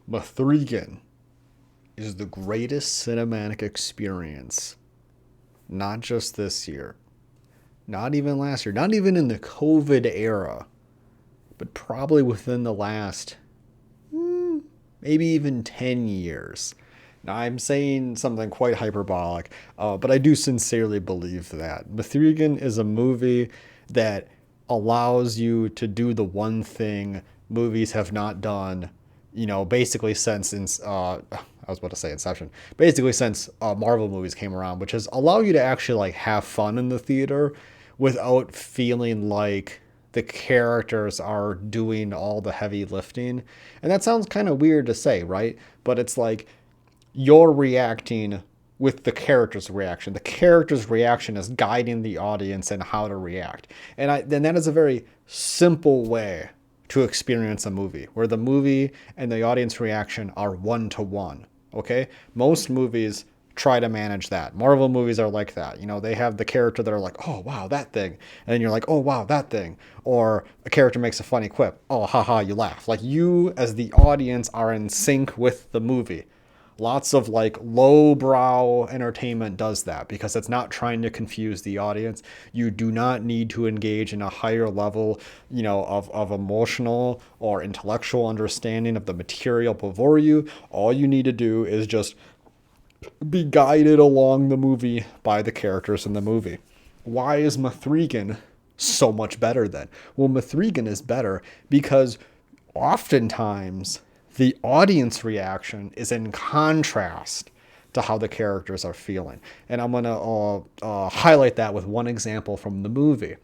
M3GAN is the greatest cinematic experience, not just this year, not even last year, not even in the COVID era, but probably within the last maybe even 10 years. Now, I'm saying something quite hyperbolic, but I do sincerely believe that. M3GAN is a movie that allows you to do the one thing movies have not done, basically since I was about to say Inception, basically since Marvel movies came around, which is allow you to actually like have fun in the theater without feeling like the characters are doing all the heavy lifting. And that sounds kind of weird to say, right? But it's like you're reacting with the character's reaction. The character's reaction is guiding the audience and how to react. Then that is a very simple way to experience a movie, where the movie and the audience reaction are one to one. Okay? Most movies try to manage that. Marvel movies are like that. They have the character that are like, oh wow, that thing. And then you're like, oh wow, that thing. Or a character makes a funny quip. Oh haha, you laugh. Like you as the audience are in sync with the movie. Lots of like lowbrow entertainment does that because it's not trying to confuse the audience. You do not need to engage in a higher level, of emotional or intellectual understanding of the material before you. All you need to do is just be guided along the movie by the characters in the movie. Why is M3GAN so much better then? Well, M3GAN is better because oftentimes the audience reaction is in contrast to how the characters are feeling. And I'm going to highlight that with one example from the movie.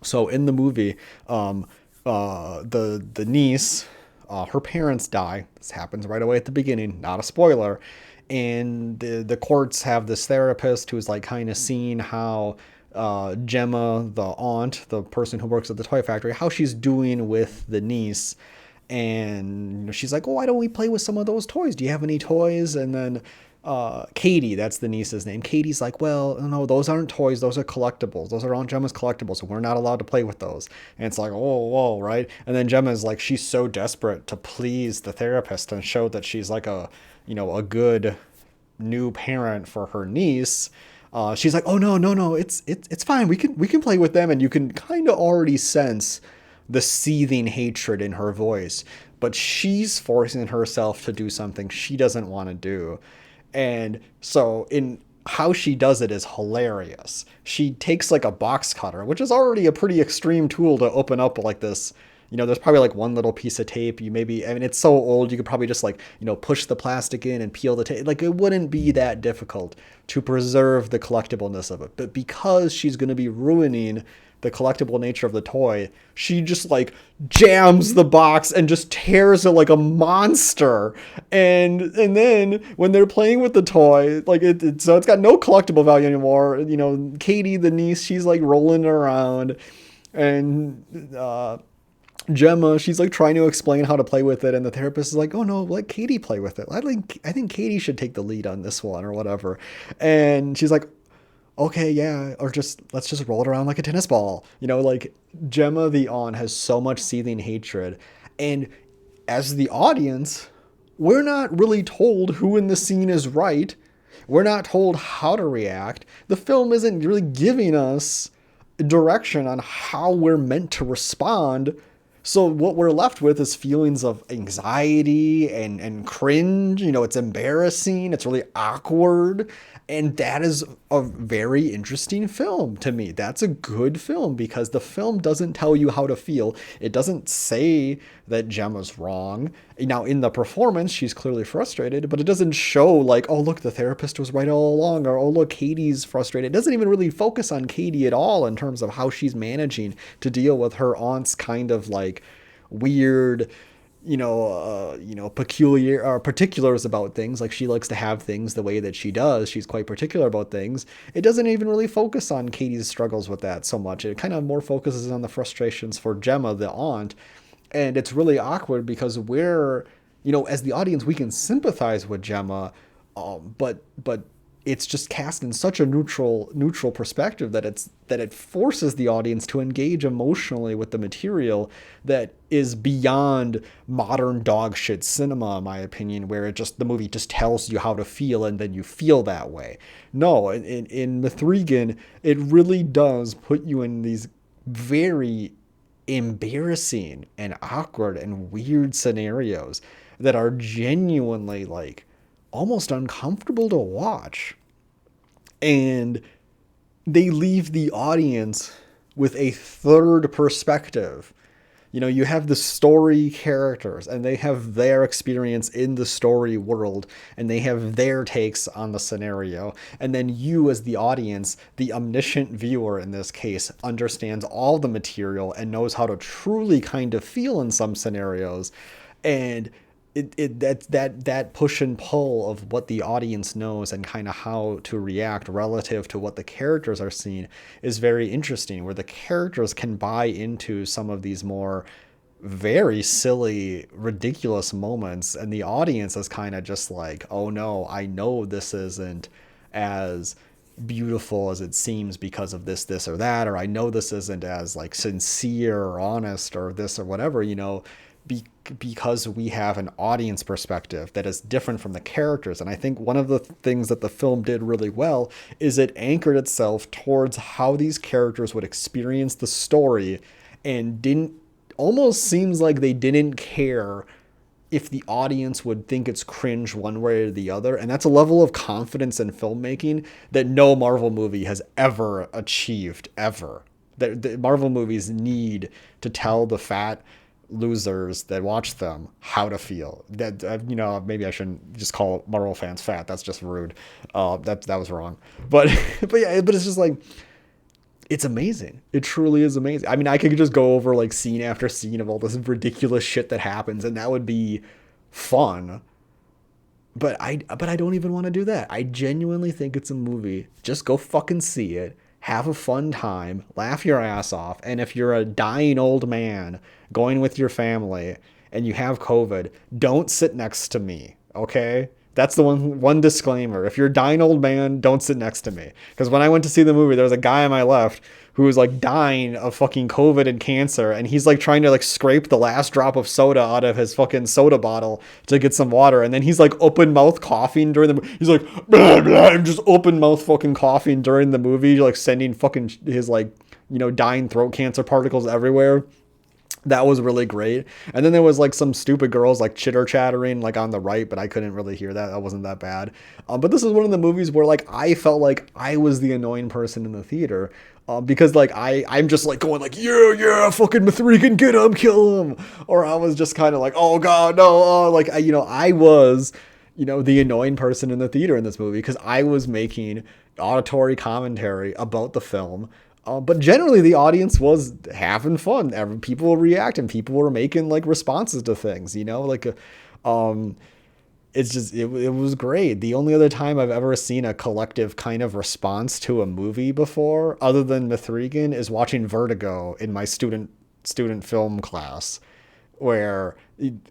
So in the movie, the niece, her parents die. This happens right away at the beginning, not a spoiler. And the courts have this therapist who's like kind of seeing how Gemma, the aunt, the person who works at the toy factory, how she's doing with the niece. And she's like, oh, why don't we play with some of those toys? Do you have any toys? And then Katie, that's the niece's name. Katie's like, well, no, those aren't toys. Those are collectibles. Those are Aunt Gemma's collectibles. So we're not allowed to play with those. And it's like, oh, whoa, right? And then Gemma's like, she's so desperate to please the therapist and show that she's like a good new parent for her niece. She's like, oh no, it's fine. We can play with them. And you can kind of already sense the seething hatred in her voice, but she's forcing herself to do something she doesn't want to do. And so in how she does it is hilarious. She takes like a box cutter, which is already a pretty extreme tool to open up like this. There's probably like one little piece of tape. It's so old, you could probably just like, push the plastic in and peel the tape. Like it wouldn't be that difficult to preserve the collectibleness of it. But because she's going to be ruining the collectible nature of the toy, she just like jams the box and just tears it like a monster. And then when they're playing with the toy, like so it's got no collectible value anymore. Katie, the niece, she's like rolling around, and Gemma, she's like trying to explain how to play with it, and the therapist is like, "Oh no, let Katie play with it. I think Katie should take the lead on this one or whatever." And she's like, "Okay, yeah, or let's just roll it around like a tennis ball." Like Gemma the aunt has so much seething hatred, and as the audience, we're not really told who in the scene is right. We're not told how to react. The film isn't really giving us direction on how we're meant to respond. So what we're left with is feelings of anxiety and cringe. It's embarrassing. It's really awkward. And that is a very interesting film to me. That's a good film because the film doesn't tell you how to feel. It doesn't say that Gemma's wrong. Now, in the performance, she's clearly frustrated, but it doesn't show like, oh, look, the therapist was right all along, or oh, look, Katie's frustrated. It doesn't even really focus on Katie at all in terms of how she's managing to deal with her aunt's kind of like weird, peculiar or particulars about things. Like she likes to have things the way that she does. She's quite particular about things. It doesn't even really focus on Katie's struggles with that so much. It kind of more focuses on the frustrations for Gemma, the aunt. And it's really awkward because as the audience, we can sympathize with Gemma, but it's just cast in such a neutral perspective that it forces the audience to engage emotionally with the material that is beyond modern dog shit cinema, in my opinion, where the movie just tells you how to feel and then you feel that way. No, in M3GAN, it really does put you in these very embarrassing and awkward and weird scenarios that are genuinely like almost uncomfortable to watch. And they leave the audience with a third perspective. You have the story characters and they have their experience in the story world and they have their takes on the scenario. And then you, as the audience, the omniscient viewer in this case, understands all the material and knows how to truly kind of feel in some scenarios. And that push and pull of what the audience knows and kind of how to react relative to what the characters are seeing is very interesting, where the characters can buy into some of these more very silly, ridiculous moments, and the audience is kind of just like, oh no, I know this isn't as beautiful as it seems because of this or that, or I know this isn't as like sincere or honest or this or whatever, because we have an audience perspective that is different from the characters. And I think one of the things that the film did really well is it anchored itself towards how these characters would experience the story and didn't almost seems like they didn't care if the audience would think it's cringe one way or the other. And that's a level of confidence in filmmaking that no Marvel movie has ever achieved, ever. The Marvel movies need to tell the fat losers that watch them how to feel. That maybe I shouldn't just call Marvel fans fat. That's just rude. That was wrong. But but it's just like, it's amazing. It truly is amazing. I mean, I could just go over like scene after scene of all this ridiculous shit that happens, and that would be fun. But I don't even want to do that. I genuinely think it's a movie. Just go fucking see it. Have a fun time, laugh your ass off, and if you're a dying old man going with your family and you have COVID, don't sit next to me, okay? That's the one disclaimer. If you're a dying old man, don't sit next to me. Because when I went to see the movie, there was a guy on my left who was like dying of fucking COVID and cancer, and he's like trying to like scrape the last drop of soda out of his fucking soda bottle to get some water, and then he's like open mouth coughing during the he's like blah, blah, and just open mouth fucking coughing during the movie, like sending fucking his like dying throat cancer particles everywhere. That was really great. And then there was like some stupid girls like chitter chattering like on the right, but I couldn't really hear that. That wasn't that bad. But this is one of the movies where like I felt like I was the annoying person in the theater. Because like I'm just like going like, yeah, fucking M3GAN, get him, kill him. Or I was just kind of like, oh god, no, like I was the annoying person in the theater in this movie because I was making auditory commentary about the film. But generally, the audience was having fun. People were reacting. People were making like responses to things. It's just it was great. The only other time I've ever seen a collective kind of response to a movie before, other than M3GAN, is watching Vertigo in my student film class, where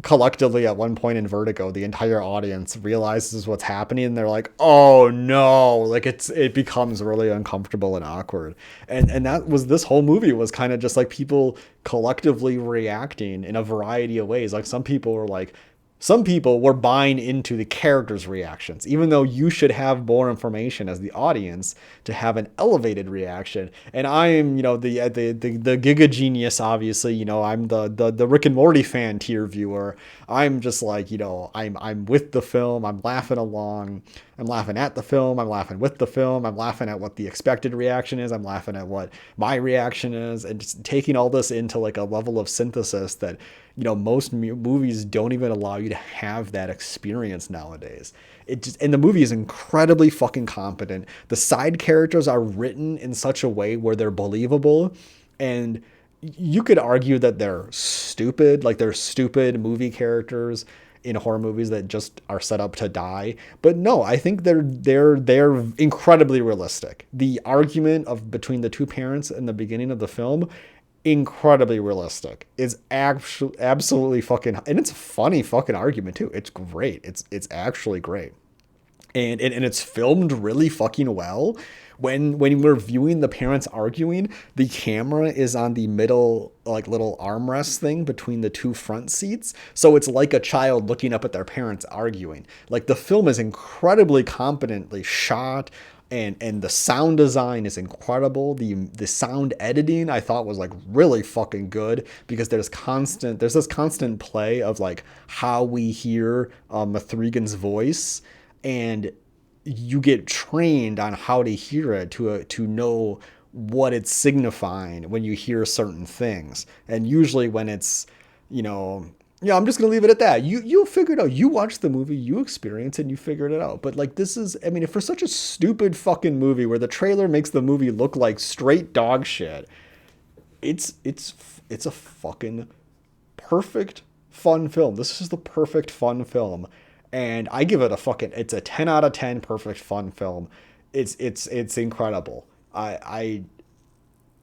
collectively at one point in Vertigo, the entire audience realizes what's happening and they're like, oh no, like it becomes really uncomfortable and awkward. And that was, this whole movie was kind of just like people collectively reacting in a variety of ways. Like some people were buying into the characters' reactions, even though you should have more information as the audience to have an elevated reaction. And I am, the Giga genius, obviously, I'm the Rick and Morty fan tier viewer. I'm just like, I'm with the film. I'm laughing along. I'm laughing at the film. I'm laughing with the film. I'm laughing at what the expected reaction is. I'm laughing at what my reaction is, and just taking all this into like a level of synthesis that, most movies don't even allow you to have that experience nowadays. And the movie is incredibly fucking competent. The side characters are written in such a way where they're believable, and you could argue that they're stupid, like they're stupid movie characters in horror movies that just are set up to die. But no, I think they're incredibly realistic. The argument between the two parents in the beginning of the film, incredibly realistic. It's absolutely fucking, and it's a funny fucking argument too. It's great. It's actually great. and it's filmed really fucking well. When we're viewing the parents arguing, the camera is on the middle like little armrest thing between the two front seats, so it's like a child looking up at their parents arguing. Like the film is incredibly competently shot, and the sound design is incredible. The sound editing I thought was like really fucking good, because there's this constant play of like how we hear M3GAN's voice, and you get trained on how to hear it to know what it's signifying when you hear certain things. And usually when it's, you know, yeah, I'm just gonna leave it at that. You'll figure it out. You watch the movie, you experience it, and you figured it out. But like this is, I mean, for such a stupid fucking movie where the trailer makes the movie look like straight dog shit, it's a fucking perfect fun film. This is the perfect fun film, and I give it a fucking, it's a 10 out of 10 perfect fun film. It's incredible. I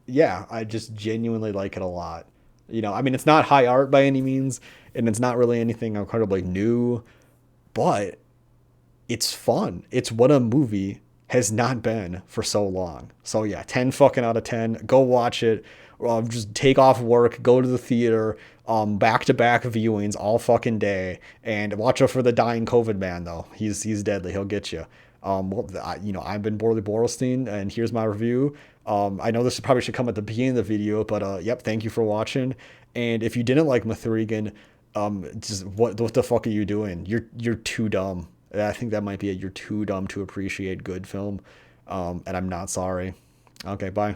yeah, I just genuinely like it a lot. You know, I mean, it's not high art by any means, and it's not really anything incredibly new, but it's fun. It's what a movie has not been for so long. So yeah, 10 fucking out of 10. Go watch it. Just take off work, go to the theater, back to back viewings all fucking day, and watch out for the dying COVID man though. He's deadly. He'll get you. I've been Borley Borlstein, and here's my review. I know this probably should come at the beginning of the video, but yep, thank you for watching. And if you didn't like M3GAN, just what the fuck are you doing? You're too dumb. I think that might be it. You're too dumb to appreciate good film, and I'm not sorry. Okay, bye.